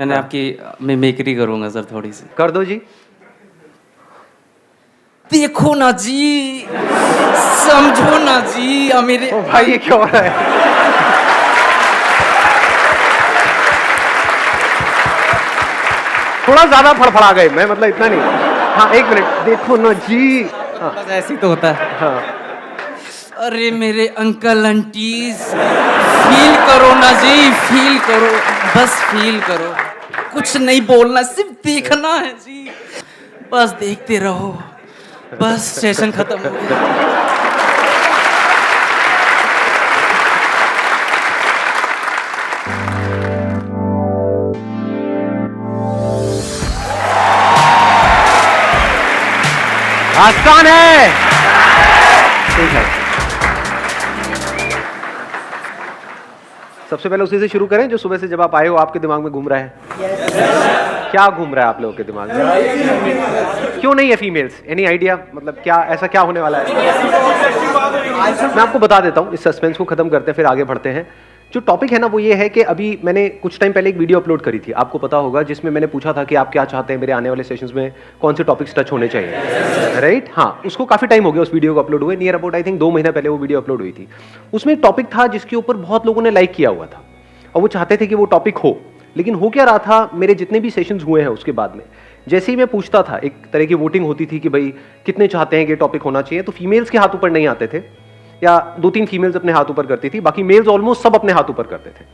मैंने आपकी मिमिक्री करूंगा सर थोड़ी सी। कर दो जी। देखो ना जी, समझो ना जी, मेरे ओ भाई ये क्या हो रहा है? थोड़ा ज्यादा फड़फड़ा गए, मैं मतलब इतना नहीं। हाँ 1 मिनट, देखो ना जी। हाँ बस ऐसे ही तो होता है। हाँ। अरे मेरे अंकल आंटीज, फील करो ना जी, फील करो, बस फील करो, कुछ नहीं बोलना, सिर्फ देखना है जी, बस देखते रहो, बस सेशन खत्म हो गया। आसान है। ठीक है, सबसे पहले उसी से शुरू करें जो सुबह से जब आप आए हो आपके दिमाग में घूम रहा है। क्या घूम रहा है आप लोगों के दिमाग में? क्यों नहीं है फीमेल्स? Any idea? मतलब क्या ऐसा क्या होने वाला है? मैं आपको बता देता हूं, इस सस्पेंस को खत्म करते हैं फिर आगे बढ़ते हैं। जो टॉपिक है ना वो ये है कि अभी मैंने कुछ टाइम पहले एक वीडियो अपलोड करी थी, आपको पता होगा, जिसमें मैंने पूछा था कि आप क्या चाहते हैं मेरे आने वाले सेशंस में कौन से टॉपिक्स टच होने चाहिए, राइट? हाँ, उसको काफी टाइम हो गया उस वीडियो को अपलोड हुए, नियर अबाउट आई थिंक 2 महीना पहले वो वीडियो अपलोड हुई थी। उसमें एक टॉपिक था जिसके ऊपर बहुत लोगों ने लाइक किया हुआ था और वो चाहते थे कि वो टॉपिक हो। लेकिन हो क्या रहा था, मेरे जितने भी सेशंस हुए हैं उसके बाद में जैसे ही मैं पूछता था, एक तरह की वोटिंग होती थी कि भाई कितने चाहते हैं कि टॉपिक होना चाहिए, तो फीमेल्स के हाथ ऊपर नहीं आते थे, या 2-3 फीमेल्स अपने हाथ ऊपर करती थी, बाकी मेल्स ऑलमोस्ट सब अपने हाथ ऊपर करते थे।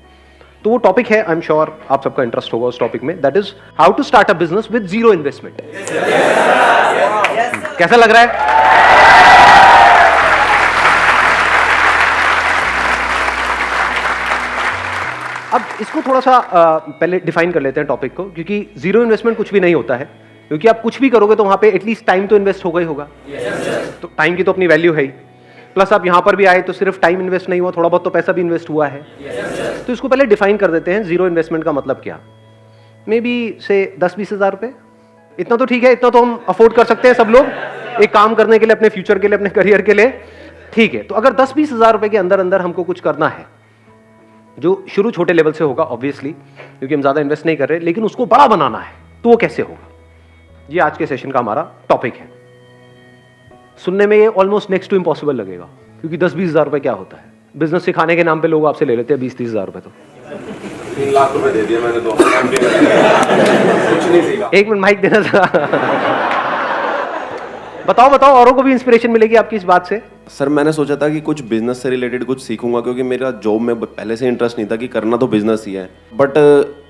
तो वो टॉपिक है, आई एम श्योर आप सबका इंटरेस्ट होगा उस टॉपिक में, that is how to start a business with zero investment. कैसा लग रहा है? अब इसको थोड़ा सा पहले डिफाइन कर लेते हैं टॉपिक को, क्योंकि जीरो इन्वेस्टमेंट कुछ भी नहीं होता है, क्योंकि आप कुछ भी करोगे तो वहां पे एटलीस्ट टाइम तो इन्वेस्ट होगा ही होगा। तो टाइम की तो अपनी वैल्यू है ही, प्लस आप यहां पर भी आए तो सिर्फ टाइम इन्वेस्ट नहीं हुआ, थोड़ा बहुत तो पैसा भी इन्वेस्ट हुआ है। तो इसको पहले डिफाइन कर देते हैं, जीरो इन्वेस्टमेंट का मतलब क्या। मे बी से 10-20 हज़ार रुपए, इतना तो ठीक है, इतना तो हम अफोर्ड कर सकते हैं सब लोग, एक काम करने के लिए, अपने फ्यूचर के लिए, अपने करियर के लिए, ठीक है। तो अगर 10-20 हज़ार रुपए के अंदर अंदर हमको कुछ करना है, जो शुरू छोटे लेवल से होगा ऑब्वियसली, क्योंकि हम ज्यादा इन्वेस्ट नहीं कर रहे, लेकिन उसको बड़ा बनाना है, तो वो कैसे होगा, ये आज के सेशन का हमारा टॉपिक है। सुनने में ये ऑलमोस्ट नेक्स्ट टू इम्पॉसिबल लगेगा, क्योंकि 10-20 हज़ार रुपए क्या होता है, बिजनेस सिखाने के नाम पे लोग आपसे ले लेते हैं 20-30 हज़ार रुपए। तो 3 लाख रुपए दे दिया मैंने, 2 कुछ नहीं सीखा। 1 मिनट माइक देना था। बताओ बताओ, औरों को भी इंस्पिरेशन मिलेगी आपकी इस बात से। सर मैंने सोचा था कि कुछ बिजनेस से रिलेटेड कुछ सीखूंगा, क्योंकि मेरा जॉब में पहले से इंटरेस्ट नहीं था कि करना तो बिजनेस ही है, बट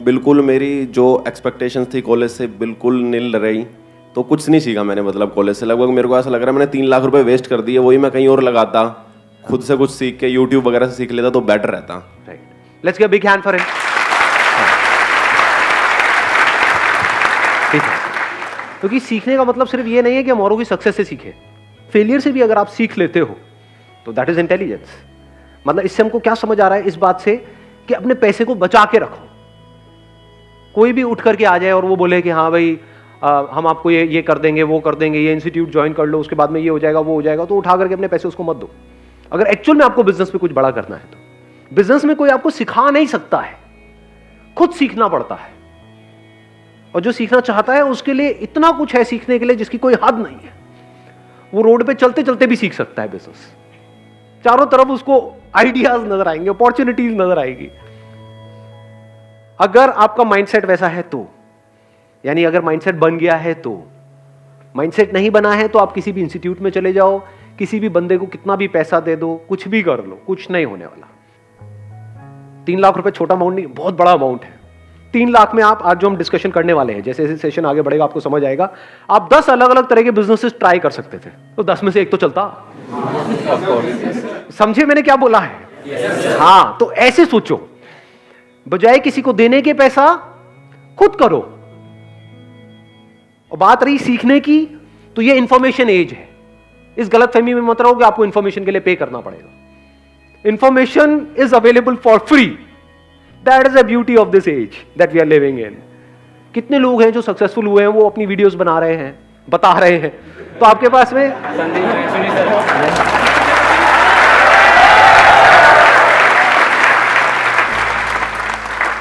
बिल्कुल मेरी जो एक्सपेक्टेशंस थी कॉलेज से बिल्कुल नील रही, तो कुछ नहीं सीखा मैंने। मतलब कॉलेज से लगभग मेरे को ऐसा लग रहा है मैंने 3 लाख रुपए वेस्ट कर दिए, वही मैं कहीं और लगाता, खुद से कुछ सीख के यूट्यूब वगैरह से सीख लेता तो बेटर रहता। Right, let's give big hand for him. ठीक है, क्योंकि सीखने का मतलब सिर्फ ये नहीं है कि हम औरों की सक्सेस से सीखें, फेलियर से भी अगर आप सीख लेते हो तो दैट इज इंटेलिजेंस। मतलब इससे हमको क्या समझ आ रहा है, इस बात से कि अपने पैसे को बचा के रखो। कोई भी उठ करके आ जाए और वो बोले कि हाँ भाई हम आपको ये कर देंगे, वो कर देंगे, ये इंस्टीट्यूट ज्वाइन कर लो, उसके बाद में ये हो जाएगा, वो हो जाएगा, तो उठा करके अपने पैसे उसको मत दो। अगर एक्चुअल में आपको बिजनेस में कुछ बड़ा करना है तो बिजनेस में कोई आपको सिखा नहीं सकता है, खुद सीखना पड़ता है। और जो सीखना चाहता है उसके लिए इतना कुछ है सीखने के लिए जिसकी कोई हद नहीं है। वो रोड पे चलते चलते भी सीख सकता है बिजनेस, चारों तरफ उसको आइडियाज नजर आएंगे, अपॉर्चुनिटीज नजर आएगी। अगर आपका माइंडसेट वैसा है तो, यानी अगर माइंडसेट बन गया है तो, माइंडसेट नहीं बना है तो आप किसी भी इंस्टीट्यूट में चले जाओ, किसी भी बंदे को कितना भी पैसा दे दो, कुछ भी कर लो, कुछ नहीं होने वाला। 3 लाख रुपए छोटा अमाउंट नहीं, बहुत बड़ा अमाउंट है। 3 लाख में आप, आज जो हम डिस्कशन करने वाले हैं, जैसे जैसे सेशन आगे बढ़ेगा आपको समझ आएगा, आप 10 अलग अलग तरह के बिजनेसेस ट्राई कर सकते थे, तो 10 में से एक तो चलता। समझे मैंने क्या बोला है? हाँ, तो ऐसे सोचो, बजाय किसी को देने के पैसा खुद करो। और बात रही सीखने की, तो ये इंफॉर्मेशन एज है, इस गलतफहमी में मत रहो कि आपको इंफॉर्मेशन के लिए पे करना पड़ेगा। Information is available for free, that is the beauty of this age that we are living in. कितने लोग हैं जो सक्सेसफुल हुए हैं, वो अपनी वीडियोस बना रहे हैं, बता रहे हैं, तो आपके पास में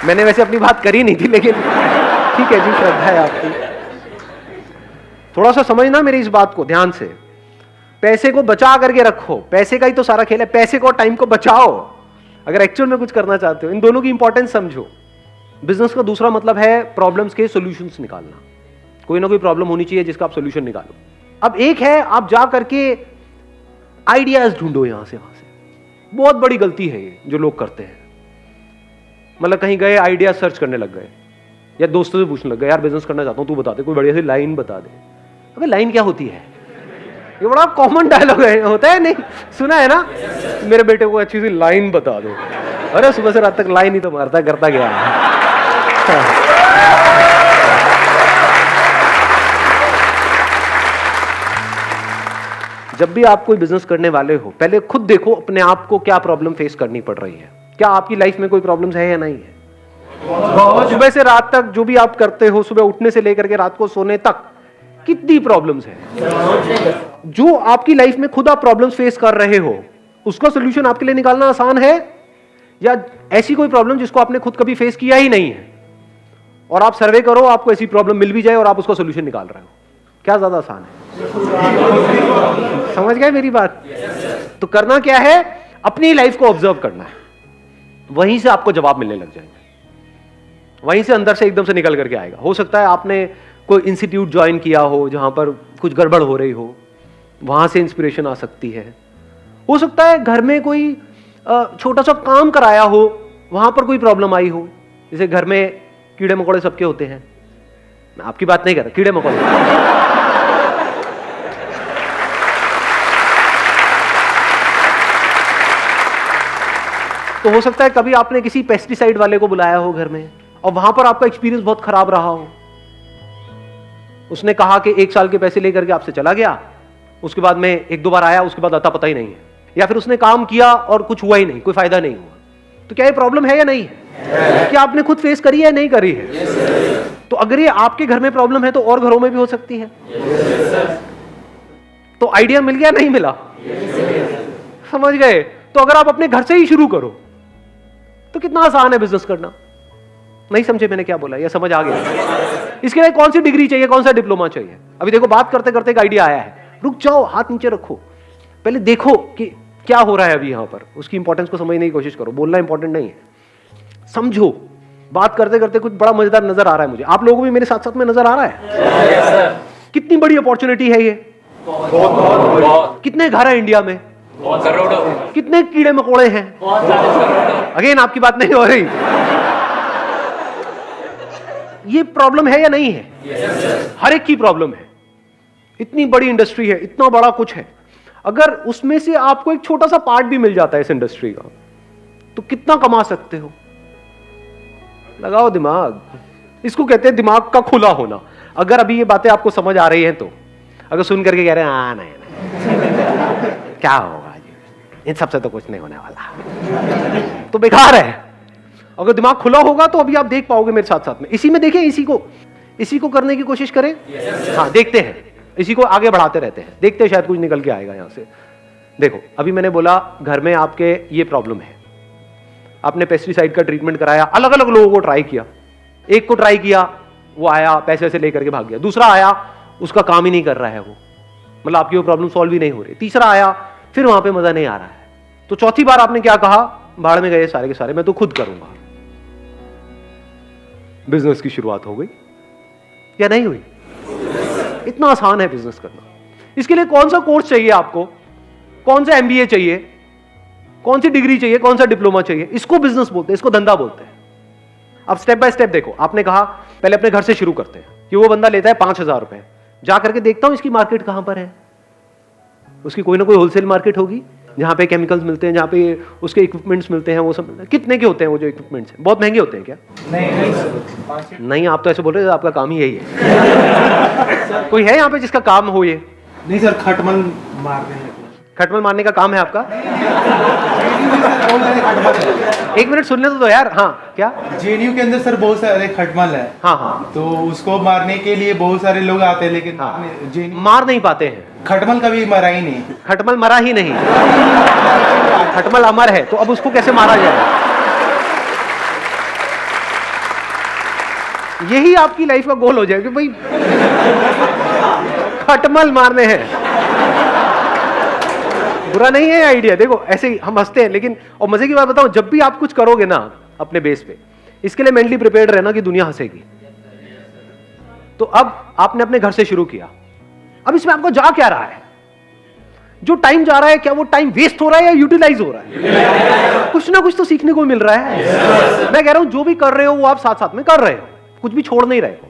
मैंने वैसे अपनी बात करी नहीं थी, लेकिन ठीक है जी, श्रद्धा है आपकी। थोड़ा सा समझना मेरी इस बात को ध्यान से। पैसे को बचा करके रखो, पैसे का ही तो सारा खेल है। पैसे को, टाइम को बचाओ अगर एक्चुअल में कुछ करना चाहते हो। इन दोनों की इंपॉर्टेंस समझो। बिजनेस का दूसरा मतलब है प्रॉब्लम्स के सॉल्यूशंस निकालना। कोई ना कोई प्रॉब्लम होनी चाहिए जिसका आप सॉल्यूशन निकालो। अब एक है आप जा करके आइडियाज ढूंढो यहां से वहां से। बहुत बड़ी गलती है ये जो लोग करते हैं। मतलब कहीं गए, आइडिया सर्च करने लग गए, या दोस्तों से पूछने लग गए, यार बिजनेस करना चाहता हूं, तू बता दे, कोई बढ़िया सी लाइन बता दे। अबे लाइन क्या होती है? ये बड़ा कॉमन डायलॉग है, होता है नहीं? सुना है ना, मेरे बेटे को अच्छी सी लाइन बता दो। अरे सुबह से रात तक लाइन ही तो मारता करता गया है। जब भी आप कोई बिजनेस करने वाले हो, पहले खुद देखो अपने आप को क्या प्रॉब्लम फेस करनी पड़ रही है। क्या आपकी लाइफ में कोई प्रॉब्लम्स है या नहीं है? सुबह से रात तक जो भी आप करते हो, सुबह उठने से लेकर के रात को सोने तक, कितनी प्रॉब्लम्स है? जो आपकी लाइफ में खुद आप प्रॉब्लम्स फेस कर रहे हो, उसका सोल्यूशन आपके लिए निकालना आसान है, या ऐसी कोई प्रॉब्लम जिसको आपने खुद कभी फेस किया ही नहीं है और आप सर्वे करो, आपको ऐसी प्रॉब्लम मिल भी जाए और आप उसका सोल्यूशन निकाल रहे हो, क्या ज्यादा आसान है? समझ गए मेरी बात? तो करना क्या है, अपनी लाइफ को ऑब्जर्व करना है, वहीं से आपको जवाब मिलने लग जाएंगे, वहीं से अंदर से एकदम से निकल करके आएगा। हो सकता है आपने कोई इंस्टीट्यूट ज्वाइन किया हो जहां पर कुछ गड़बड़ हो रही हो, वहां से इंस्पिरेशन आ सकती है। हो सकता है घर में कोई छोटा सा काम कराया हो, वहां पर कोई प्रॉब्लम आई हो। जैसे घर में कीड़े मकोड़े सबके होते हैं, मैं आपकी बात नहीं कर रहा, कीड़े मकोड़े। तो हो सकता है कभी आपने किसी पेस्टिसाइड वाले को बुलाया हो घर में और वहां पर आपका एक्सपीरियंस बहुत खराब रहा हो। उसने कहा कि 1 साल के पैसे लेकर के आपसे चला गया, उसके बाद में 1-2 बार आया, उसके बाद अता पता ही नहीं है। या फिर उसने काम किया और कुछ हुआ ही नहीं, कोई फायदा नहीं हुआ। तो क्या ये प्रॉब्लम है या नहीं है? क्या आपने खुद फेस करी है या नहीं करी है? तो अगर ये आपके घर में प्रॉब्लम है तो और घरों में भी हो सकती है। तो आइडिया मिल गया, नहीं मिला? समझ गए? तो अगर आप अपने घर से ही शुरू करो तो कितना आसान है बिजनेस करना। नहीं समझे मैंने क्या बोला, या समझ आ गया? इसके लिए कौन सी डिग्री चाहिए, कौन सा डिप्लोमा चाहिए? अभी देखो बात करते करते एक आइडिया आया है, रुक जाओ, हाथ नीचे रखो, पहले देखो कि क्या हो रहा है अभी यहां पर, उसकी इंपॉर्टेंस को समझने की कोशिश करो। बोलना इंपॉर्टेंट नहीं है, समझो। बात करते करते कुछ बड़ा मजेदार नजर आ रहा है मुझे, आप लोगों को भी मेरे साथ साथ में नजर आ रहा है? कितनी बड़ी अपॉर्चुनिटी है ये, कितने घर है इंडिया में, कितने कीड़े मकोड़े हैं। अगेन आपकी बात नहीं हो रही। ये प्रॉब्लम है या नहीं है? हर एक की प्रॉब्लम है। इतनी बड़ी इंडस्ट्री है, इतना बड़ा कुछ है। अगर उसमें से आपको एक छोटा सा पार्ट भी मिल जाता है इस इंडस्ट्री का, तो कितना कमा सकते हो? लगाओ दिमाग। इसको कहते हैं दिमाग का खुला होना। अगर अभी ये बातें आपको समझ आ रही हैं तो, अगर सुन करके कह रहे हैं नहीं क्या होगा जी, इन सबसे तो कुछ नहीं होने वाला, तो बेकार है। अगर दिमाग खुला होगा तो अभी आप देख पाओगे मेरे साथ साथ में। इसी में देखें, इसी को करने की कोशिश करें। हाँ, देखते हैं, इसी को आगे बढ़ाते रहते हैं, देखते हैं शायद कुछ निकल के आएगा यहां से। देखो अभी मैंने बोला घर में आपके ये प्रॉब्लम है, आपने पेस्टिसाइड का ट्रीटमेंट कराया, अलग अलग लोगों को ट्राई किया। एक को ट्राई किया, वो आया पैसे से लेकर के भाग गया। दूसरा आया, उसका काम ही नहीं कर रहा है वो, मतलब आपकी वो प्रॉब्लम सॉल्व ही नहीं हो रही। तीसरा आया, फिर वहां पे मजा नहीं आ रहा है। तो चौथी बार आपने क्या कहा, भाड़ में गए सारे के सारे, मैं तो खुद करूंगा। बिजनेस की शुरुआत हो गई या नहीं हुई? इतना आसान है बिजनेस करना। इसके लिए कौन सा कोर्स चाहिए आपको, कौन सा MBA चाहिए, कौन सी डिग्री चाहिए, कौन सा डिप्लोमा चाहिए? इसको बिजनेस बोलते हैं, इसको धंधा बोलते हैं। अब स्टेप बाय स्टेप देखो। आपने कहा पहले अपने घर से शुरू करते हैं कि वो बंदा लेता है 5,000 रुपए, जा करके देखता हूं इसकी मार्केट कहां पर है। उसकी कोई ना कोई होलसेल मार्केट होगी जहां पे केमिकल्स मिलते हैं, जहां पे उसके इक्विपमेंट्स मिलते हैं। वो सब मिलते हैं। कितने के होते हैं वो जो इक्विपमेंट्स हैं? बहुत महंगे होते हैं क्या? नहीं, आप तो ऐसे बोल रहे हो, आपका काम ही यही है। कोई है यहाँ पे जिसका काम हो ये? नहीं सर, खटमल मारने का काम है आपका? एक मिनट सुनने तो यार। हाँ, क्या? JNU के अंदर सर बहुत सारे खटमल है। हाँ, तो उसको मारने के लिए बहुत सारे लोग आते हैं, लेकिन मार नहीं पाते हैं। खटमल कभी मरा ही नहीं। खटमल मरा ही नहीं, खटमल अमर है, तो अब उसको कैसे मारा जाए? यही आपकी लाइफ का गोल हो जाए कि भाई खटमल मारने हैं। बुरा नहीं है आइडिया, देखो ऐसे ही हम हंसते हैं, लेकिन और मजे की बात बताऊं, जब भी आप कुछ करोगे ना अपने बेस पे, इसके लिए मेंटली प्रिपेयर्ड रहना कि दुनिया हंसेगी। तो अब आपने अपने घर से शुरू किया, अब इसमें आपको जा क्या रहा है? जो टाइम जा रहा है, क्या वो टाइम वेस्ट हो रहा है या यूटिलाइज हो रहा है? कुछ ना कुछ तो सीखने को मिल रहा है। मैं कह रहा हूं जो भी कर रहे हो वो आप साथ साथ में कर रहे हो, कुछ भी छोड़ नहीं रहे हो।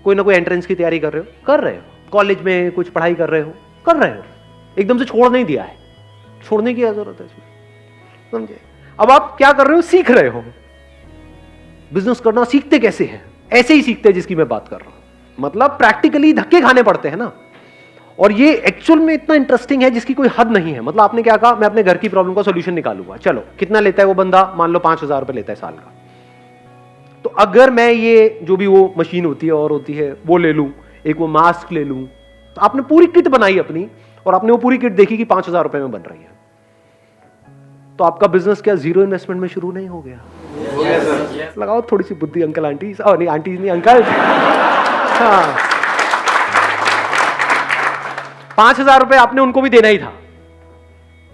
कोई ना कोई एंट्रेंस की तैयारी कर रहे हो, कर रहे हो, कॉलेज में कुछ पढ़ाई कर रहे हो, कर रहे हो, एकदम से छोड़ नहीं दिया है, छोड़ने की जरूरत है इसमें, समझे? अब आप क्या कर रहे हो? सीख रहे हो। बिजनेस करना सीखते कैसे हैं? ऐसे ही सीखते हैं जिसकी मैं बात कर रहा हूं, मतलब प्रैक्टिकली धक्के खाने पड़ते हैं ना। और ये एक्चुअल में इतना इंटरेस्टिंग है जिसकी कोई हद नहीं है। मतलब आपने क्या कहा, मैं अपने घर की प्रॉब्लम का सॉल्यूशन निकालूंगा। चलो, कितना लेता है वो बंदा? मान लो 5,000 रुपए लेता है साल का। तो अगर मैं ये जो भी वो मशीन होती है और होती है वो ले लूं, एक वो मास्क ले लूं, तो आपने पूरी किट बनाई अपनी और आपने वो पूरी किट देखी कि 5,000 रुपए में बन रही है, तो आपका बिजनेस क्या जीरो इन्वेस्टमेंट में शुरू नहीं हो गया? लगाओ थोड़ी सी बुद्धि अंकल आंटी, नहीं आंटी नहीं अंकल। हाँ, 5,000 रुपए आपने उनको भी देना ही था,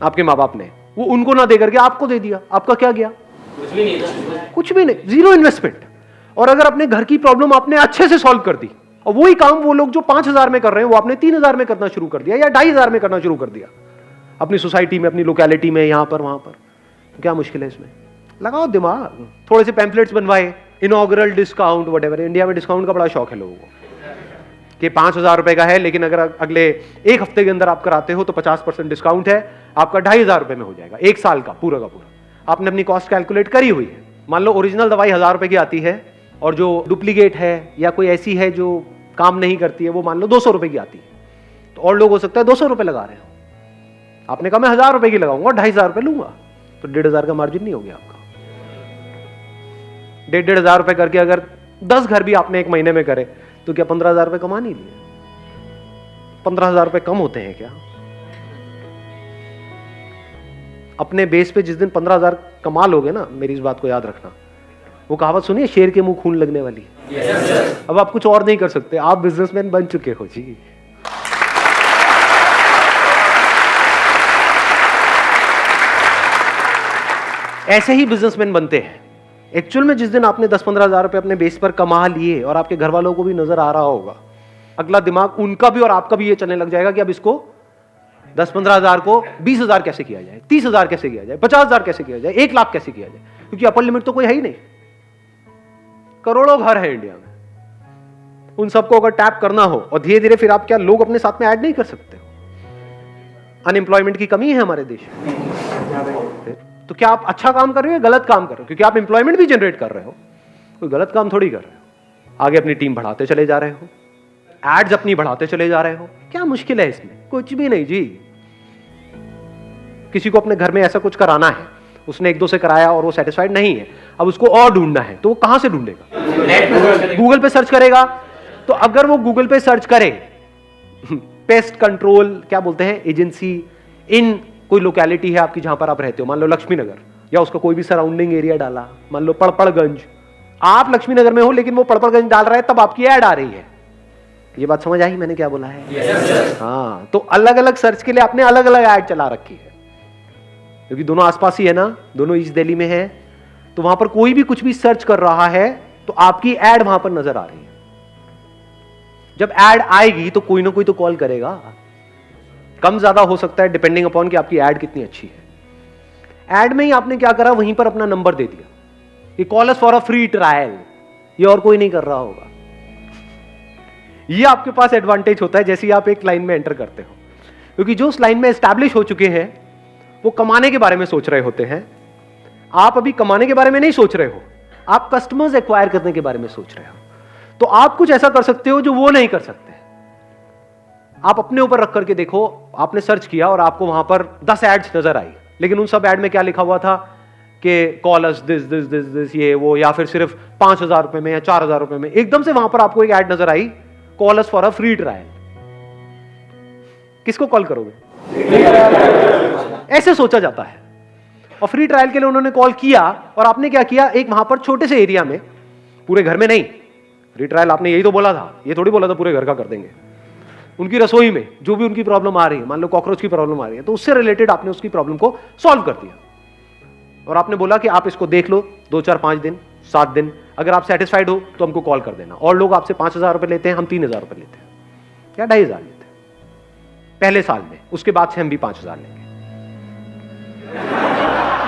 आपके माँ बाप ने, वो उनको ना दे करके आपको दे दिया, आपका क्या गया? कुछ भी नहीं था, कुछ भी नहीं, जीरो इन्वेस्टमेंट। और अगर अपने घर की प्रॉब्लम आपने अच्छे से सॉल्व कर दी, और वही काम वो लोग जो 5,000 में कर रहे हैं वो आपने 3,000 में करना शुरू कर दिया या 2,500 में करना शुरू कर दिया, अपनी सोसाइटी में, अपनी लोकेलिटी में, यहां पर वहां पर, क्या मुश्किल है इसमें? लगाओ दिमाग। थोड़े से पैम्पलेट्स बनवाए, इनॉग्रल डिस्काउंट, वटेवर। इंडिया में डिस्काउंट का बड़ा शौक है लोगों को कि 5,000 रुपए का है, लेकिन अगर अगले एक हफ्ते के अंदर आप कराते हो तो 50% डिस्काउंट है, आपका 2,500 रुपए में हो जाएगा, एक साल का पूरा का पूरा। आपने अपनी कॉस्ट कैलकुलेट करी हुई है। मान लो ओरिजिनल दवाई 1,000 रुपए की आती है और जो डुप्लीकेट है या कोई ऐसी है जो काम नहीं करती है वो मान लो 200 रुपए की आती है, तो और लोग हो सकता है 200 रुपए लगा रहे हो, आपने कहा मैं 1,000 रुपए की लगाऊंगा, 2,500 रुपए लूंगा, तो 1,500 का मार्जिन नहीं हो गया आपका। 1,500 रुपए करके अगर 10 घर भी आपने एक महीने में करे तो क्या 15,000 रुपए कमा नहीं लिए? 15,000 रुपए कम होते हैं क्या? अपने बेस पे जिस दिन 15,000 कमा लोगे ना, मेरी इस बात को याद रखना, वो कहावत सुनिए, शेर के मुंह खून लगने वाली है। अब आप कुछ और नहीं कर सकते, आप बिजनेसमैन बन चुके हो जी। ऐसे ही बिजनेसमैन बनते हैं। एक्चुअल में जिस दिन आपने 10-15,000 रुपए अपने बेस पर कमा लिए और आपके घर वालों को भी नजर आ रहा होगा, अगला दिमाग उनका भी और आपका भी ये चलने लग जाएगा कि अब इसको 10-15,000 को 20,000 कैसे किया जाए, 30,000 कैसे किया जाए, 50,000 कैसे किया जाए, 1,00,000 कैसे किया जाए, क्योंकि अपर लिमिट तो कोई है ही नहीं। करोड़ों घर है इंडिया में, उन सबको अगर टैप करना हो और धीरे धीरे फिर आप क्या लोग अपने साथ में ऐड नहीं कर सकते हो? अनएम्प्लॉयमेंट की कमी है हमारे देश में, तो क्या आप अच्छा काम कर रहे हो या गलत काम कर रहे हो? क्योंकि आप एम्प्लॉयमेंट भी जनरेट कर रहे हो, कोई गलत काम थोड़ी कर रहे हो। आगे अपनी टीम बढ़ाते चले जा रहे हो, एड्स अपनी बढ़ाते चले जा रहे हो, क्या मुश्किल है इसमें? कुछ भी नहीं जी। किसी को अपने घर में ऐसा कुछ कराना है, उसने 1-2 से कराया और वो सेटिस्फाइड नहीं है, अब उसको और ढूंढना है, तो वो कहां से ढूंढेगा? गूगल पे सर्च करेगा। तो अगर वो गूगल पे सर्च करे पेस्ट कंट्रोल क्या बोलते हैं एजेंसी इन कोई लोकेलिटी है आपकी जहां पर आप रहते हो, मान लो लक्ष्मीनगर, या उसका कोई भी सराउंडिंग एरिया डाला, मान लो पड़पड़गंज, आप लक्ष्मीनगर में हो लेकिन वो पड़पड़गंज डाल रहा है, तब आपकी ऐड आ रही है। ये बात समझ आई मैंने क्या बोला है? हाँ, तो अलग अलग सर्च के लिए आपने अलग अलग ऐड चला रखी है, क्योंकि दोनों आसपास ही है ना, दोनों ईस्ट दिल्ली में है, तो वहां पर कोई भी कुछ भी सर्च कर रहा है तो आपकी ऐड वहां पर नजर आ रही है। जब ऐड आएगी तो कोई ना कोई तो कॉल करेगा, कम ज्यादा हो सकता है डिपेंडिंग अपॉन कि आपकी ऐड कितनी अच्छी है। ऐड में ही आपने क्या करा, वहीं पर अपना नंबर दे दिया कि call us for a free trial, ये और कोई नहीं कर रहा होगा। ये आपके पास एडवांटेज होता है जैसे ही आप एक लाइन में एंटर करते हो, क्योंकि जो उस लाइन में एस्टैब्लिश हो चुके हैं वो कमाने के बारे में सोच रहे होते हैं। आप अभी कमाने के बारे में नहीं सोच रहे हो, आप कस्टमर्स एक्वायर करने के बारे में सोच रहे हो। तो आप कुछ ऐसा कर सकते हो जो वो नहीं कर सकते। आप अपने ऊपर रख करके देखो, आपने सर्च किया और आपको वहां पर 10 एड्स नजर आई, लेकिन उन सब एड में क्या लिखा हुआ था कि call us this this this this ये वो, या फिर सिर्फ 5,000 रुपए में या 4,000 रुपए में। एकदम से वहां पर आपको एक ऐड नजर आई, call us for a free trial. किसको कॉल करोगे? ऐसे सोचा जाता है। और फ्री ट्रायल के लिए उन्होंने कॉल किया और आपने क्या किया, एक वहां पर छोटे से एरिया में, पूरे घर में नहीं, रिट्रायल आपने यही तो बोला था, ये थोड़ी बोला था पूरे घर का कर देंगे। उनकी रसोई में जो भी उनकी प्रॉब्लम आ रही है, मान लो कॉकरोच की प्रॉब्लम आ रही है, तो उससे रिलेटेड आपने उसकी प्रॉब्लम को सॉल्व कर दिया और आपने बोला कि आप इसको देख लो 2 4 5 दिन 7 दिन, अगर आप सेटिस्फाइड हो तो हमको कॉल कर देना। और लोग आपसे 5,000 रुपए लेते हैं, हम 3,000 रुपए लेते हैं या 2,500 लेते हैं पहले साल में, उसके बाद से हम भी 5,000 लेंगे।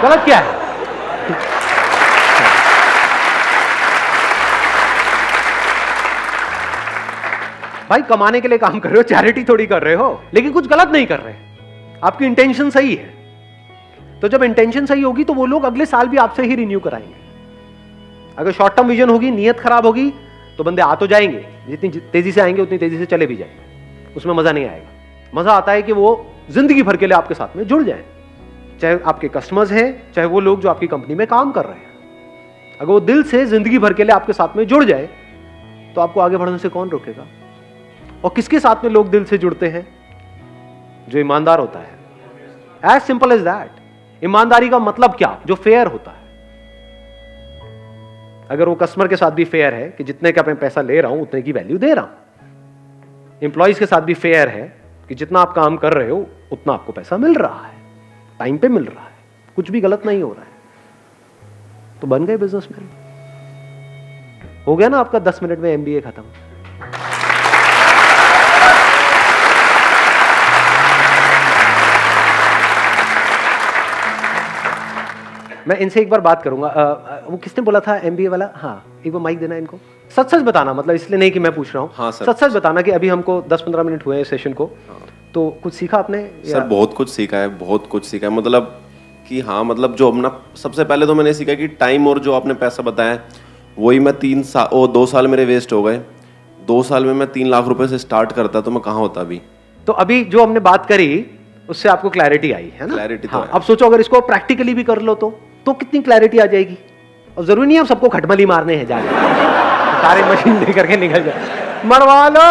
गलत क्या है? भाई कमाने के लिए काम कर रहे हो, चैरिटी थोड़ी कर रहे हो, लेकिन कुछ गलत नहीं कर रहे, आपकी इंटेंशन सही है। तो जब इंटेंशन सही होगी तो वो लोग अगले साल भी आपसे ही रिन्यू कराएंगे। अगर शॉर्ट टर्म विजन होगी, नियत खराब होगी, तो बंदे आ तो जाएंगे, जितनी तेजी से आएंगे उतनी तेजी से चले भी जाएंगे, उसमें मजा नहीं आएगा। मजा आता है कि वो जिंदगी भर के लिए आपके साथ में जुड़ जाए, चाहे आपके कस्टमर्स हैं, चाहे वो लोग जो आपकी कंपनी में काम कर रहे हैं। अगर वो दिल से जिंदगी भर के लिए आपके साथ में जुड़ जाए तो आपको आगे बढ़ने से कौन रोकेगा? और किसके साथ में लोग दिल से जुड़ते हैं? जो ईमानदार होता है। As simple as that. ईमानदारी का मतलब क्या? जो फेयर होता है। अगर वो कस्टमर के साथ भी फेयर है कि जितने का मैं पैसा ले रहा हूं उतने की वैल्यू दे रहा हूं, एम्प्लॉइज के साथ भी फेयर है कि जितना आप काम कर रहे हो उतना आपको पैसा मिल रहा है, टाइम पे मिल रहा है, कुछ भी गलत नहीं हो रहा है, तो बन गए बिजनेसमैन। हो गया ना आपका 10 मिनट में एमबीए खत्म। मैं इनसे एक बार बात करूंगा। वो किसने बोला था एमबीए वाला? हाँ, एक बार माइक देना इनको। सच सच बताना, मतलब इसलिए नहीं कि मैं पूछ रहा हूँ। हाँ सर। सच सच बताना कि अभी हमको 10-15 मिनट हुए हैं सेशन को। हाँ। तो कुछ सीखा आपने? सर बहुत कुछ सीखा है, बहुत कुछ सीखा है। मतलब कि हाँ, मतलब जो अपना सबसे पहले तो मैंने सीखा कि टाइम और जो आपने पैसा बताया वही मैं 2 साल मेरे वेस्ट हो गए। 2 साल में मैं 3 लाख रुपए से स्टार्ट करता तो मैं कहाँ होता अभी। तो अभी जो हमने बात करी उससे आपको क्लैरिटी आई है ना? क्लैरिटी तो हाँ, है। अब सोचो अगर इसको प्रैक्टिकली भी कर लो तो कितनी क्लैरिटी आ जाएगी। और जरूरी नहीं है सबको खटमली मारने हैं जाके, सारे मशीन लेकर के निकल जाए, मरवा लो।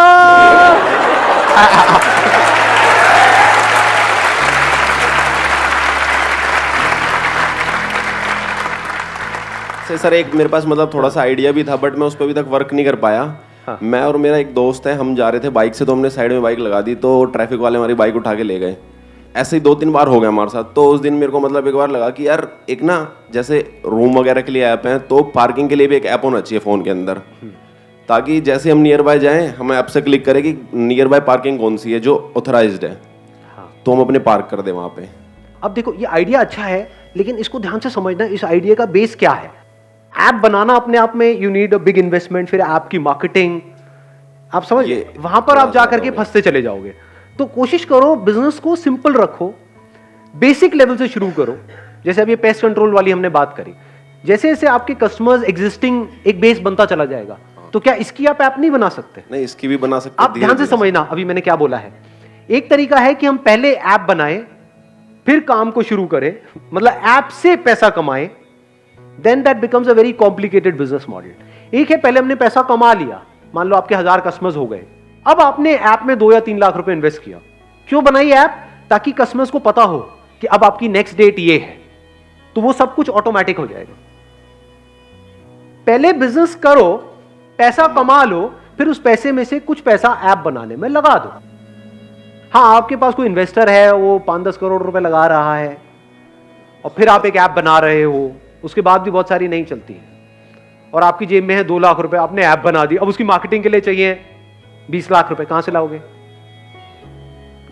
सर एक मेरे पास मतलब थोड़ा सा आइडिया भी था, बट मैं उस पर अभी तक वर्क नहीं कर पाया। हाँ। मैं और मेरा एक दोस्त है, हम जा रहे थे बाइक से, तो हमने साइड में बाइक लगा दी, तो ट्रैफिक वाले हमारी बाइक उठा के ले गए। ऐसे ही 2-3 बार हो गया हमारे साथ। तो उस दिन मेरे को मतलब एक बार लगा कि यार एक ना जैसे रूम वगैरह के लिए ऐप है, तो पार्किंग के लिए भी एक ऐप होना चाहिए फ़ोन के अंदर, ताकि जैसे हम नियर बाय जाएँ हमें ऐप से क्लिक करें कि नियर बाय पार्किंग कौन सी है जो ऑथराइज्ड है, तो हम अपने पार्क कर दें वहाँ पे। अब देखो ये आइडिया अच्छा है, लेकिन इसको ध्यान से समझना, इस आइडिया का बेस क्या है। ऐप बनाना अपने आप में you need a big investment, फिर ऐप की मार्केटिंग, आप समझ, वहां पर आप जाकर के फंसते चले जाओगे। तो कोशिश करो बिजनेस को सिंपल रखो, बेसिक लेवल से शुरू करो। जैसे अभी पेस्ट कंट्रोल वाली हमने बात करी, जैसे जैसे आपके कस्टमर्स एग्जिस्टिंग एक बेस बनता चला जाएगा, तो क्या इसकी आप ऐप नहीं बना सकते? नहीं, इसकी भी बना सकते। आप ध्यान से समझना अभी मैंने क्या बोला है। एक तरीका है कि हम पहले ऐप बनाएं, फिर काम को शुरू करें, मतलब ऐप से पैसा कमाएं, then that becomes a very complicated business model। एक है पहले हमने पैसा कमा लिया, मान लो आपके 1000 कस्टमर्स हो गए, अब आपने ऐप में 2 या 3 लाख रुपए इन्वेस्ट किया। क्यों बनाई ऐप? ताकि कस्टमर्स को पता हो कि अब आपकी नेक्स्ट डेट ये है, तो वो सब कुछ ऑटोमेटिक हो जाएगा। पहले बिजनेस करो, पैसा कमा लो, फिर उस पैसे में से कुछ पैसा ऐप बनाने में लगा दो। हाँ, आपके पास कोई इन्वेस्टर है, वो 5-10 करोड़ रुपए लगा रहा है, और फिर आप एक ऐप बना रहे हो, उसके बाद भी बहुत सारी नहीं चलती है, और आपकी जेब में है 2 लाख रुपए, आपने ऐप बना दी, अब उसकी मार्केटिंग के लिए चाहिए 20 लाख रुपए, कहां से लाओगे?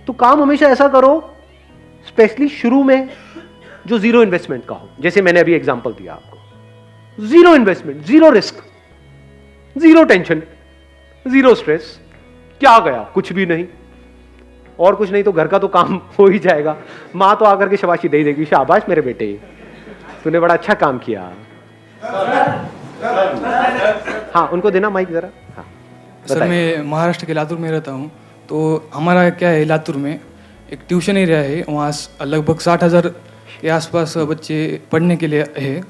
तो काम हमेशा ऐसा करो, स्पेशली शुरू में, जो जीरो इन्वेस्टमेंट का हो। जैसे मैंने अभी एग्जांपल दिया आपको, zero investment, zero risk, zero tension, zero stress. क्या गया? कुछ भी नहीं, और कुछ नहीं तो घर का तो काम हो ही जाएगा। मां तो आकर के शाबाशी दे देगी, शाबाश मेरे बेटे, तूने बड़ा अच्छा काम किया। हाँ, उनको देना माइक जरा। हाँ, सर मैं महाराष्ट्र के लातूर में रहता हूँ। तो हमारा क्या है, लातूर में एक ट्यूशन एरिया है, वहाँ लगभग 60,000 के आसपास बच्चे पढ़ने के लिए है।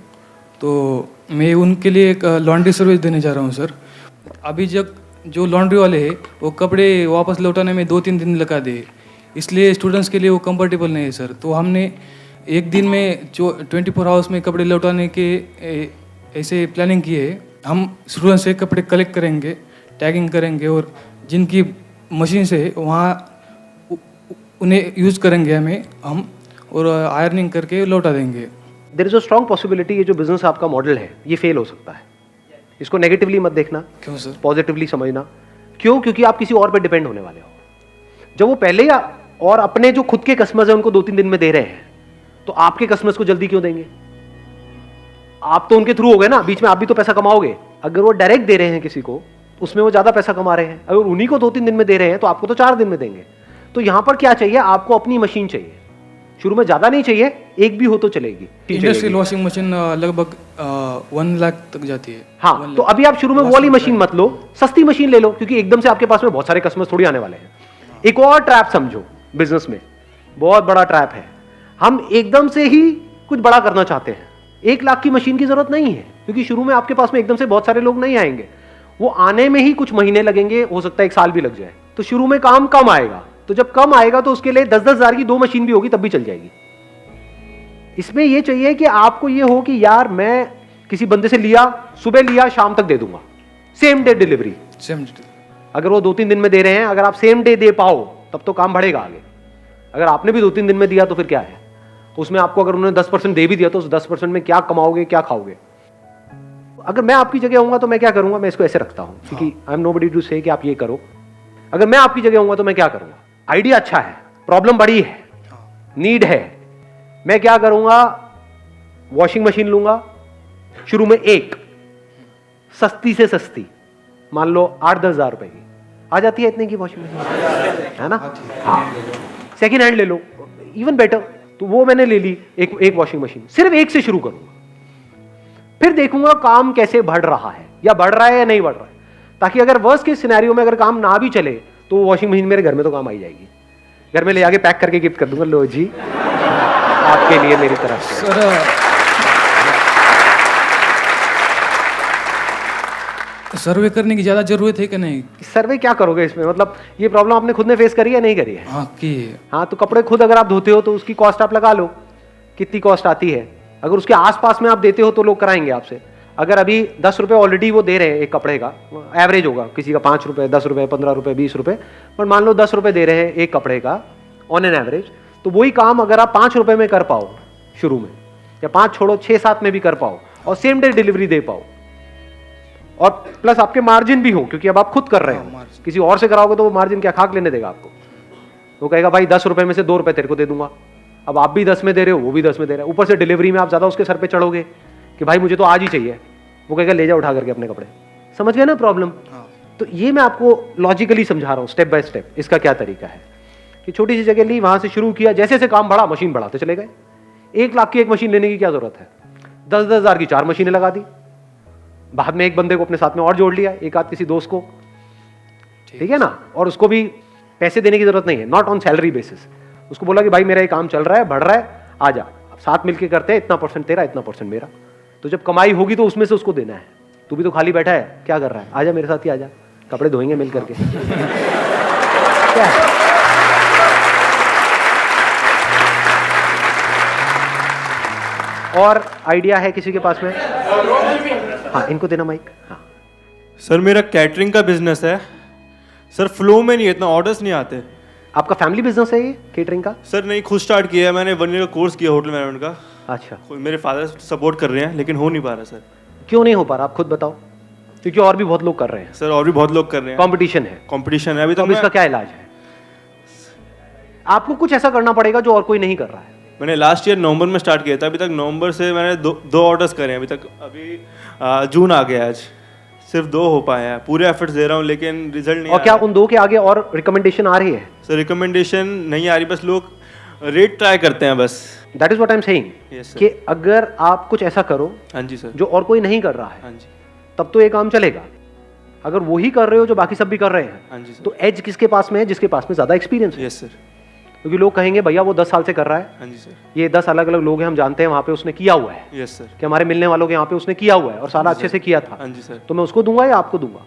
तो मैं उनके लिए एक लॉन्ड्री सर्विस देने जा रहा हूँ सर। अभी जब जो लॉन्ड्री वाले हैं वो कपड़े वापस लौटाने में 2-3 दिन लगा दे, इसलिए स्टूडेंट्स के लिए वो कंफर्टेबल नहीं है सर। तो हमने एक दिन में जो 24 आवर्स में कपड़े लौटाने के ऐसे प्लानिंग की है। हम स्टूडेंट से कपड़े कलेक्ट करेंगे, टैगिंग करेंगे और जिनकी मशीन से वहाँ उन्हें यूज़ करेंगे हम और आयरनिंग करके लौटा देंगे। There is a strong possibility ये जो बिजनेस आपका मॉडल है ये फेल हो सकता है। इसको नेगेटिवली मत देखना, क्यों सर? पॉजिटिवली समझना। क्यों? क्योंकि आप किसी और पे डिपेंड होने वाले हो। जब वो पहले और अपने जो खुद के कस्टमर्स हैं उनको 2-3 दिन में दे रहे हैं, तो आपके कस्टमर्स को जल्दी क्यों देंगे? आप तो उनके थ्रू हो गए ना, बीच में आप भी तो पैसा कमाओगे। अगर वो डायरेक्ट दे रहे हैं किसी को, उसमें वो ज्यादा पैसा कमा रहे हैं। अगर उन्हीं को 2-3 दिन में दे रहे हैं तो आपको तो 4 दिन में देंगे। तो यहां पर क्या चाहिए? आपको अपनी मशीन चाहिए। शुरू में ज्यादा नहीं चाहिए, एक भी हो तो चलेगी। इंडस्ट्रियल वॉशिंग मशीन लगभग 1 लाख तक जाती है। हाँ, तो अभी आप शुरू में वो वाली मशीन मत लो, सस्ती मशीन ले लो, क्योंकि एकदम से आपके पास में बहुत सारे कस्टमर्स थोड़ी आने वाले हैं। एक और ट्रैप समझो बिजनेस में, बहुत बड़ा ट्रैप है। हम एकदम से ही कुछ बड़ा करना चाहते हैं। 1 लाख की मशीन की जरूरत नहीं है, क्योंकि शुरू में आपके पास में एकदम से बहुत सारे लोग नहीं आएंगे। वो आने में ही कुछ महीने लगेंगे, हो सकता है 1 साल भी लग जाए। तो शुरू में काम कम आएगा, तो जब कम आएगा तो उसके लिए 10-10 हजार की 2 मशीन भी होगी तब भी चल जाएगी। इसमें यह चाहिए कि आपको ये हो कि यार मैं किसी बंदे से लिया, सुबह लिया, शाम तक दे दूंगा, सेम डे डिलीवरी। अगर वो 2-3 दिन में दे रहे हैं, अगर आप सेम डे दे पाओ तब तो काम बढ़ेगा आगे। अगर आपने भी 2-3 दिन में दिया तो फिर क्या है? उसमें आपको अगर उन्होंने 10% दे भी दिया तो उस 10% में क्या कमाओगे, क्या खाओगे? अगर मैं आपकी जगह होऊंगा तो मैं क्या करूंगा? मैं इसको ऐसे रखता हूं, क्योंकि आई एम नोबडी टू से कि आप ये करो। अगर मैं आपकी जगह होऊंगा तो मैं क्या करूंगा? आइडिया अच्छा है, प्रॉब्लम बड़ी है, नीड है। मैं क्या करूंगा? वॉशिंग मशीन लूंगा, शुरू में एक सस्ती से सस्ती, मान लो 8-10 हजार रुपए की आ जाती है, इतने की वॉशिंग मशीन है ना? हाँ, सेकेंड हैंड ले लो, इवन बेटर। तो वो मैंने ले ली, एक वॉशिंग मशीन, सिर्फ एक से शुरू करूंगा। फिर देखूंगा काम कैसे बढ़ रहा है, या बढ़ रहा है या नहीं बढ़ रहा है, ताकि अगर वर्स्ट के सिनेरियो में अगर काम ना भी चले तो वॉशिंग मशीन मेरे घर में तो काम आई जाएगी। घर में ले जाके पैक करके गिफ्ट कर दूंगा, लो जी आपके लिए मेरी तरफ से। सर्वे करने की ज्यादा जरूरत है कि नहीं? सर्वे क्या करोगे इसमें? मतलब ये प्रॉब्लम आपने खुद ने फेस करी है, नहीं करी है? हाँ की है। हाँ, तो कपड़े खुद अगर आप धोते हो तो उसकी कॉस्ट आप लगा लो, कितनी कॉस्ट आती है। अगर उसके आसपास में आप देते हो तो लोग कराएंगे आपसे। अगर अभी 10 रुपये ऑलरेडी वो दे रहे हैं एक कपड़े का, एवरेज होगा, किसी का 5 रुपये, 10 रुपये, 15 रुपये, 20 रुपये, पर मान लो 10 रुपये दे रहे हैं एक कपड़े का ऑन एन एवरेज, तो वही काम अगर आप 5 रुपये में कर पाओ शुरू में, या 5 छोड़ो 6-7 में भी कर पाओ, और सेम डे डिलीवरी दे पाओ, और प्लस आपके मार्जिन भी हो, क्योंकि अब आप खुद कर रहे हो। किसी और से कराओगे तो वो मार्जिन क्या खाक लेने देगा आपको? वो कहेगा भाई 10 रुपये में से 2 रुपये तेरे को दे दूंगा। अब आप भी 10 में दे रहे हो, वो भी 10 में दे रहा है, ऊपर से डिलीवरी में आप ज्यादा उसके सर पे चढ़ोगे कि भाई मुझे तो आज ही चाहिए। वो कहेगा ले जा उठा करके अपने कपड़े। समझ गए ना प्रॉब्लम? तो ये मैं आपको लॉजिकली समझा रहा हूँ, स्टेप बाय स्टेप। इसका क्या तरीका है कि छोटी सी जगह ली, वहां से शुरू किया, जैसे जैसे काम बढ़ा मशीन बढ़ाते चले गए। 1 लाख की एक मशीन लेने की क्या जरूरत है? 10-10 हजार की 4 मशीनें लगा दी। बाद में एक बंदे को अपने साथ में और जोड़ लिया, एक आध किसी दोस्त को, ठीक है ना? और उसको भी पैसे देने की जरूरत नहीं है, नॉट ऑन सैलरी बेसिस। उसको बोला कि भाई मेरा ये काम चल रहा है, बढ़ रहा है, आजा, साथ मिलके करते हैं, इतना परसेंट तेरा, इतना परसेंट मेरा। तो जब कमाई होगी तो उसमें से उसको देना है। तू भी तो खाली बैठा है, क्या कर रहा है? आजा मेरे साथ ही आजा, कपड़े धोएंगे मिल करके। क्या है? और आइडिया है किसी के पास में? हाँ, इनको देना माइक। हाँ सर, मेरा कैटरिंग का बिजनेस है सर, फ्लो में नहीं है, इतना ऑर्डर्स नहीं आते। आपका फैमिली बिजनेस है ये केटरिंग का? सर नहीं, खुद स्टार्ट किया है मैंने, 1 ईयर का कोर्स किया होटल मैनेजमेंट का। अच्छा, मेरे फादर सपोर्ट कर रहे हैं, लेकिन हो नहीं पा रहा सर। क्यों नहीं हो पा रहा, आप खुद बताओ। क्योंकि और भी बहुत लोग कर रहे हैं सर, और भी बहुत लोग कर रहे हैं, कंपटीशन है। कंपटीशन है अभी तो तक। अब इसका क्या इलाज है? आपको कुछ ऐसा करना पड़ेगा जो और कोई नहीं कर रहा है। मैंने लास्ट ईयर नवंबर में स्टार्ट किया था, अभी तक नवंबर से मैंने 2 ऑर्डर्स करे हैं अभी तक। अभी जून आ गया, आज सिर्फ 2 हो पाए हैं। पूरे एफर्ट्स दे रहा हूँ लेकिन रिजल्ट नहीं। और क्या उन 2 के आगे और रिकमेंडेशन आ रही है? सर रिकमेंडेशन नहीं आ रही, बस लोग रेट ट्राई करते हैं बस। That is what I am saying, Yes, sir. कि अगर आप कुछ ऐसा करो हाँ जी सर, जो और कोई नहीं कर रहा है, हाँ जी, तब तो ये काम चलेगा। अगर वही कर रहे हो जो बाकी सब भी कर रहे हैं, हाँ जी सर। तो एज किसके पास में है? जिसके पास में ज्यादा एक्सपीरियंस है। यस सर, क्योंकि लोग कहेंगे भैया वो 10 साल से कर रहा है, हाँ जी सर, ये 10 अलग अलग लोग हैं, हम जानते हैं वहां पे उसने किया हुआ है, यस सर, कि हमारे मिलने वालों के यहाँ पे उसने किया हुआ है और सारा अच्छे से किया था, हाँ जी सर, तो मैं उसको दूंगा या आपको दूंगा?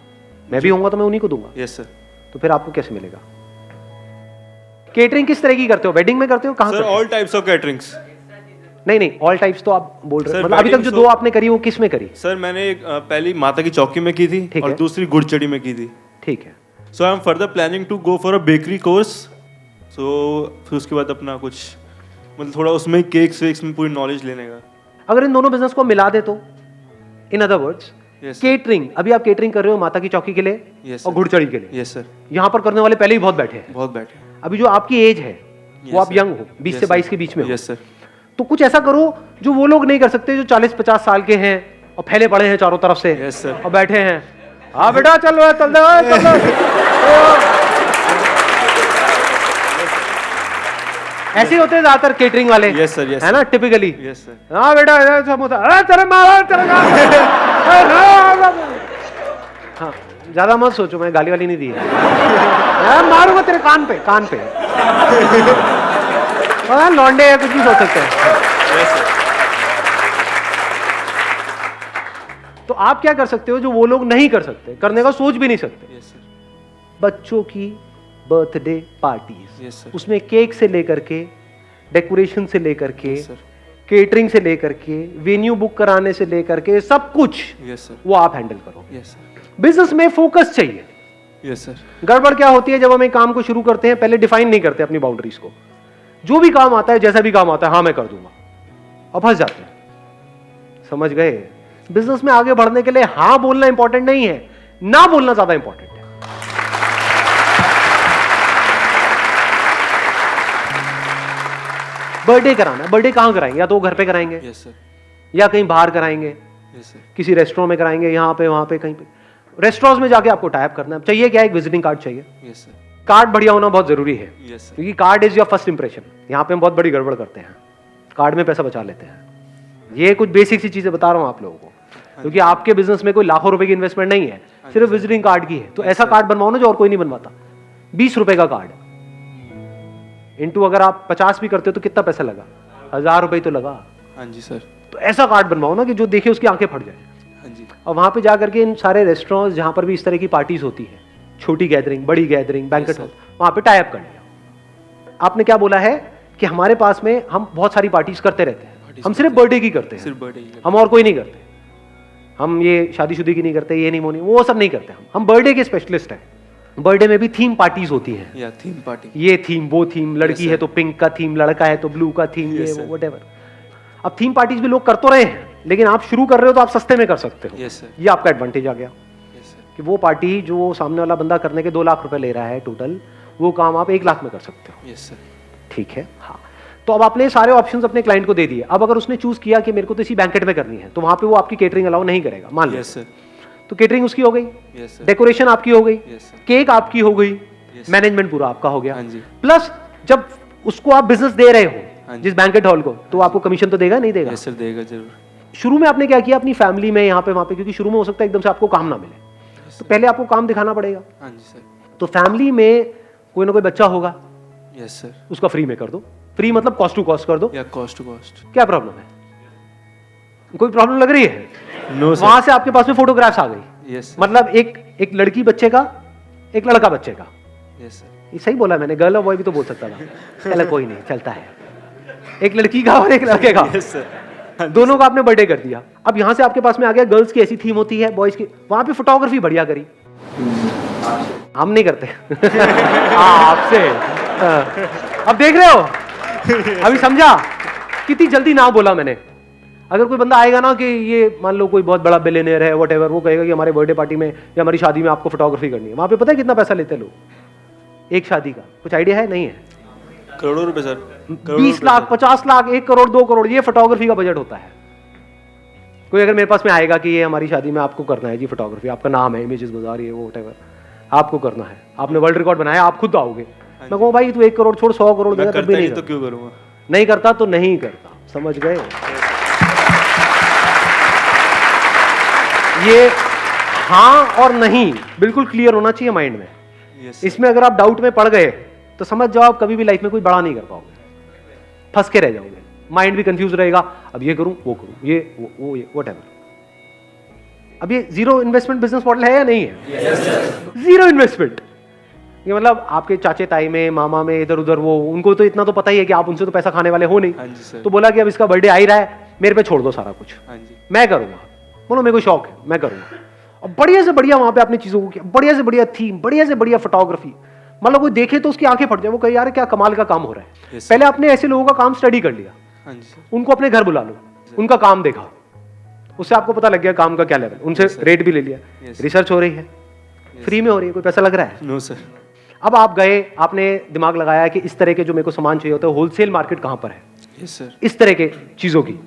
मैं भी होऊंगा तो मैं उन्हीं को दूंगा। Yes sir. तो फिर आपको कैसे मिलेगा? केटरिंग किस तरह की करते हो? वेडिंग में करते हो? कहाँ सर करते हो? All types of caterings. नहीं नहीं, ऑल टाइप्स तो आप बोल रहे Sir, हैं, मतलब अभी तक जो betting दो आपने करी वो किस में करी? सर मैंने एक पहली माता की चौकी में की थी ठीक और है। दूसरी गुड़चड़ी में की थी। ठीक है, so I am further planning to go for a bakery course. So फिर उसके बाद अपना कुछ मतलब थोड़ा उसमें केक्स वेक्स में पूरी नॉलेज लेने का। अगर इन दोनों बिजनेस को मिला दे तो, in other words Yes, sir. Catering, अभी आप केटरिंग कर रहे हो माता की चौकी के लिए Yes, और sir. घुड़चड़ी के लिए, यस सर, यहाँ पर करने वाले पहले ही बहुत बैठे हैं। बहुत बैठे। अभी जो आपकी एज है वो Yes, आप sir. यंग हो, 20 से 22 के बीच में हो, यस सर। तो कुछ ऐसा करो जो वो लोग नहीं कर सकते जो 40-50 साल के हैं और फैले पड़े हैं चारों तरफ से Yes, sir. और बैठे हैं। हाँ बेटा चल रहा चल रहा चल रहा। ऐसे होते हैं ज्यादातर केटरिंग वाले। Yes, sir, yes, है ना, टिपिकली। Yes sir. हाँ बेटा इधर समोसा, अरे तेरे माँ तेरे हाँ, ज्यादा मत सोचो, मैं गाली वाली नहीं दी है। मैं मारूंगा तेरे कान पे, कान पे। हाँ, लौंडे है, कुछ भी सोच सकते हैं। Yes sir. तो आप क्या कर सकते हो जो वो लोग नहीं कर सकते, करने का सोच भी नहीं सकते? Yes sir. बच्चों की बर्थडे पार्टीज, Yes, sir. उसमें केक से लेकर के डेकोरेशन से लेकर के Yes, sir. केटरिंग से लेकर के वेन्यू बुक कराने से लेकर के सब कुछ यस सर। वो आप हैंडल करो। Yes sir. बिजनेस में फोकस चाहिए। Yes sir. गड़बड़ क्या होती है जब हम एक काम को शुरू करते हैं, पहले डिफाइन नहीं करते अपनी बाउंड्रीज को। जो भी काम आता है, जैसा भी काम आता है, हाँ मैं कर दूंगा, और फंस जाते हैं। समझ गए? बिजनेस में आगे बढ़ने के लिए हाँ बोलना इंपॉर्टेंट नहीं है, ना बोलना ज्यादा इंपॉर्टेंट है। बर्थडे कराना है, बर्थडे कहां कराएंगे? या तो वो घर पे कराएंगे यस सर। या कहीं बाहर कराएंगे, यस सर। किसी रेस्टोरेंट में कराएंगे, यहाँ पे वहां पे कहीं पे। रेस्टोरेंट्स में जाके आपको टाइप करना है। चाहिए क्या? एक विजिटिंग कार्ड चाहिए। Yes sir. कार्ड बढ़िया होना बहुत जरूरी है, यस सर। क्योंकि card is your first impression. यहाँ पे हम बहुत बड़ी गड़बड़ करते हैं, कार्ड में पैसा बचा लेते हैं। ये कुछ बेसिक सी चीजें बता रहा हूँ आप लोगों को, क्योंकि आपके बिजनेस में कोई लाखों रुपए की इन्वेस्टमेंट नहीं है, सिर्फ विजिटिंग कार्ड की है। तो ऐसा कार्ड बनवाओ ना जो और कोई नहीं बनवाता। 20 रुपए का कार्ड इंटू अगर आप 50 भी करते हो तो कितना पैसा लगा? 1000 रुपए तो लगा। हाँ जी सर। तो ऐसा कार्ड बनवाओ ना कि जो देखे उसकी आंखें फट जाए। हाँ जी। और वहां पे जाकर के इन सारे रेस्टोरेंट्स जहां पर भी इस तरह की पार्टीज होती है, छोटी गैदरिंग, बड़ी गैदरिंग, बैंकेट हॉल, वहां पे टाई अप कर लिया। आपने क्या बोला है कि हमारे पास में हम बहुत सारी पार्टीज करते रहते हैं, हम सिर्फ बर्थडे की करते हैं, सिर्फ बर्थडे की। हम और कोई नहीं करते। हम ये शादीशुदी की नहीं करते, ये नहीं मोनी, वो सब नहीं करते। हम बर्थडे के स्पेशलिस्ट हैं। बर्थडे में भी थीम पार्टीज होती हैं, या थीम पार्टी। ये थीम, वो थीम, लड़की है तो पिंक का थीम, लड़का है तो ब्लू का थीम, ये Yes, वो sir. व्हाटएवर। अब थीम पार्टीज भी लोग कर तो रहे हैं, लेकिन आप शुरू कर रहे हो तो आप सस्ते में कर सकते हो। Yes sir. ये आपका एडवांटेज आ गया यस सर। कि वो पार्टी जो सामने वाला बंदा करने के 2 लाख रुपए ले रहा है टोटल, वो काम आप 1 लाख में कर सकते हो। Yes sir. ठीक है, हाँ। तो अब आपने सारे ऑप्शंस अपने क्लाइंट को दे दिए। अब अगर उसने चूज किया कि मेरे को तो इसी बैंकेट में करनी है, तो वहां पे वो आपकी केटरिंग अलाउ नहीं करेगा, मान लो। Yes sir. तो केटरिंग उसकी हो गई, यस सर। डेकोरेशन आपकी हो गई, यस सर। केक आपकी हो गई, Yes. मैनेजमेंट पूरा आपका हो गया। हाँ जी। प्लस जब उसको आप बिजनेस दे रहे हाँ हो जी। जिस बैंकेट हॉल को, तो आपको कमीशन तो देगा नहीं देगा? यस सर, देगा जरूर। शुरू में आपने क्या किया अपनी फैमिली में, यहाँ पे वहां पे, क्योंकि शुरू में हो सकता है एकदम से आपको काम ना मिले, तो पहले आपको काम दिखाना पड़ेगा। हाँ जी सर। तो फैमिली में कोई ना कोई बच्चा होगा, यस सर। उसका फ्री में कर दो। फ्री मतलब कॉस्ट टू कॉस्ट कर दो। या कॉस्ट टू कॉस्ट। क्या प्रॉब्लम है? कोई प्रॉब्लम लग रही है? No sir. वहां से आपके पास में फोटोग्राफ्स आ गई, यस सर। मतलब एक लड़की बच्चे का, एक लड़का बच्चे का। Yes sir. ये सही बोला मैंने, गर्ल और बॉय भी तो बोल सकता था। चलो कोई नहीं, चलता है। एक लड़की का और एक लड़के का, यस सर। दोनों का आपने बर्थडे कर दिया। अब यहां से आपके पास में आ गया, गर्ल्स की ऐसी थीम होती है, बॉयज की, वहां पे फोटोग्राफी बढ़िया करी। हम नहीं करते। आपसे अब देख रहे हो, अभी समझा कितनी जल्दी ना बोला मैंने। अगर कोई बंदा आएगा ना कि ये मान लो कोई बहुत बड़ा बिलियनियर है, व्हाटएवर, वो कहेगा कि हमारे बर्थडे पार्टी में या हमारी शादी में आपको फोटोग्राफी करनी है, वहां पे पता है कितना पैसा लेते हैं लोग एक शादी का? कुछ आइडिया है? नहीं है? करोड़ों रुपए सर। 20 लाख, 50 लाख, 1 करोड़, 2 करोड़, ये फोटोग्राफी का बजट होता है। कोई अगर मेरे पास में आएगा कि ये हमारी शादी में आपको करना है जी फोटोग्राफी, आपका नाम है इमेजेस बाजार, ये वो व्हाटएवर, आपको करना है, आपने वर्ल्ड रिकॉर्ड बनाया, आप खुद आओगे। मैं कहूँ भाई तू 1 करोड़ छोड़ 100 करोड़ मैं देगा, तब करता भी ही नहीं नहीं तो करता। क्यों करूँगा? नहीं करता तो नहीं करता, समझ गए? ये हाँ और नहीं बिल्कुल क्लियर होना चाहिए माइंड में। यस। इसमें अगर आप डाउट में पड़ गए तो समझ जाओ आप कभी भी लाइफ में कोई बड़ा नहीं कर पाओगे, फंस के रह जाओगे, माइंड भी कंफ्यूज रहेगा, अब ये करूं वो करूं, ये वो ये व्हाटएवर। अब ये जीरो इन्वेस्टमेंट बिजनेस मॉडल है या नहीं है? Zero investment. ये मतलब आपके चाचे ताई में, मामा में, इधर उधर, वो उनको तो इतना तो पता ही है कि आप उनसे तो पैसा खाने वाले हो नहीं। हाँ जी सर। तो बोला कि अब इसका बर्थडे आ ही रहा है, मेरे पे छोड़ दो सारा कुछ, हाँ जी। मैं करूंगा। बोलो मेरे को शौक है, मैं करूंगा। और बढ़िया से बढ़िया वहां पे आपने चीजों को किया, बढ़िया से बढ़िया थीम, बढ़िया से बढ़िया फोटोग्राफी, मतलब कोई देखे तो उसकी आंखें फट जाए, वो कहे यार क्या कमाल का काम हो रहा है। Yes, पहले आपने ऐसे लोगों का काम स्टडी कर लिया, हाँ जी सर। उनको अपने घर बुला लो, उनका काम देखा, उससे आपको पता लग गया काम का क्या लेवल, उनसे रेट भी ले लिया, Yes. रिसर्च हो रही है, फ्री में हो रही है, कोई पैसा लग रहा है। No sir. अब आप गए, आपने दिमाग लगाया कि इस तरह के जो मेरे को सामान चाहिए होता है, होलसेल मार्केट कहाँ पर है, यस सर। इस तरह के चीज़ों की।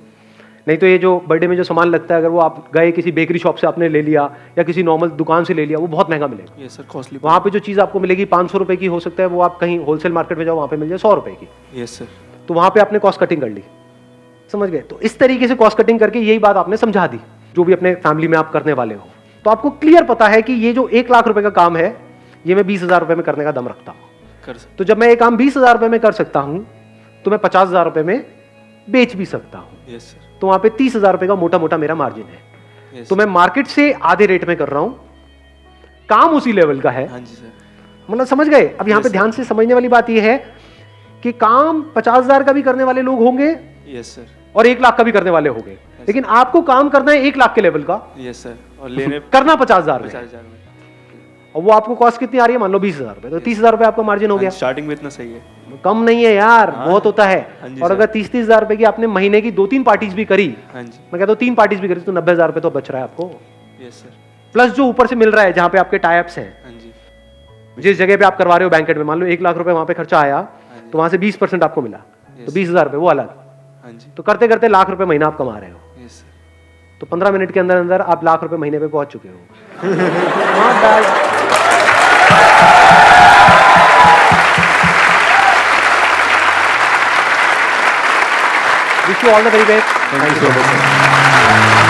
नहीं तो ये जो बर्थडे में जो सामान लगता है, अगर वो आप गए किसी बेकरी शॉप से आपने ले लिया या किसी नॉर्मल दुकान से ले लिया, वो बहुत महंगा मिलेगा। Yes sir, costly. वहाँ पे जो चीज़ आपको मिलेगी 500 रुपये की हो सकता है, वो आप कहीं होलसेल मार्केट में जाओ वहाँ पे मिल जाए 100 रुपये की। Yes sir. तो वहाँ पे आपने कॉस्ट कटिंग कर ली, समझ गए। तो इस तरीके से कॉस्ट कटिंग करके यही बात आपने समझा दी, जो भी अपने फैमिली में आप करने वाले हो। तो आपको क्लियर पता है कि ये जो 1 लाख रुपए का काम है, ये मैं 20,000 रुपये में करने का दम रखता हूँ। कर सर। तो जब मैं ये काम 20,000 रुपये में कर सकता हूँ, तो मैं 50,000 रुपये में बेच भी सकता हूँ। Yes sir. तो वहाँ पे 30,000 रुपये का मोटा मोटा मेरा मार्जिन है। यस तो मैं मार्केट से आधे रेट में कर रहा हूँ, काम उसी लेवल का है। हाँ जी सर। मतलब समझ गए। अब यहाँ पे ध्यान से समझने वाली बात यह है कि काम 50,000 का भी करने वाले लोग होंगे यस सर। और 1 लाख का भी करने वाले होंगे, लेकिन आपको काम करना है 1 लाख के लेवल का, यस सर। और लेने करना 50,000 में, 50,000 में। और वो आपको कॉस्ट कितनी आ रही है, मान लो 20,000 रुपये, तो 30,000 रुपये आपका मार्जिन हो गया। स्टार्टिंग में इतना सही है। कम नहीं है यार, बहुत होता है। हाँ जी और सर। अगर 30,000 रुपए की आपने महीने की 2-3 पार्टीज भी करी, हाँ जी। मैं कहता हूँ 3 पार्टीज भी करी, तो 90,000 रुपये तो बच रहा है आपको, यस सर। प्लस जो ऊपर से मिल रहा है जहाँ पे आपके टाइप्स हैं। हाँ जी। जिस जगह पे आप करवा रहे हो बैंकेट में, मान लो 1 लाख रुपए वहां पे खर्चा आया, तो वहां से 20% आपको मिला, तो 20,000 रुपये वो अलग। हाँ जी। तो करते करते लाख रुपए महीना आप कमा रहे हो, यस सर। तो 15 मिनट के अंदर अंदर आप लाख रुपए महीने पे पहुंच चुके हो। Not bad. Wish you all the very best. Thank you so much sir.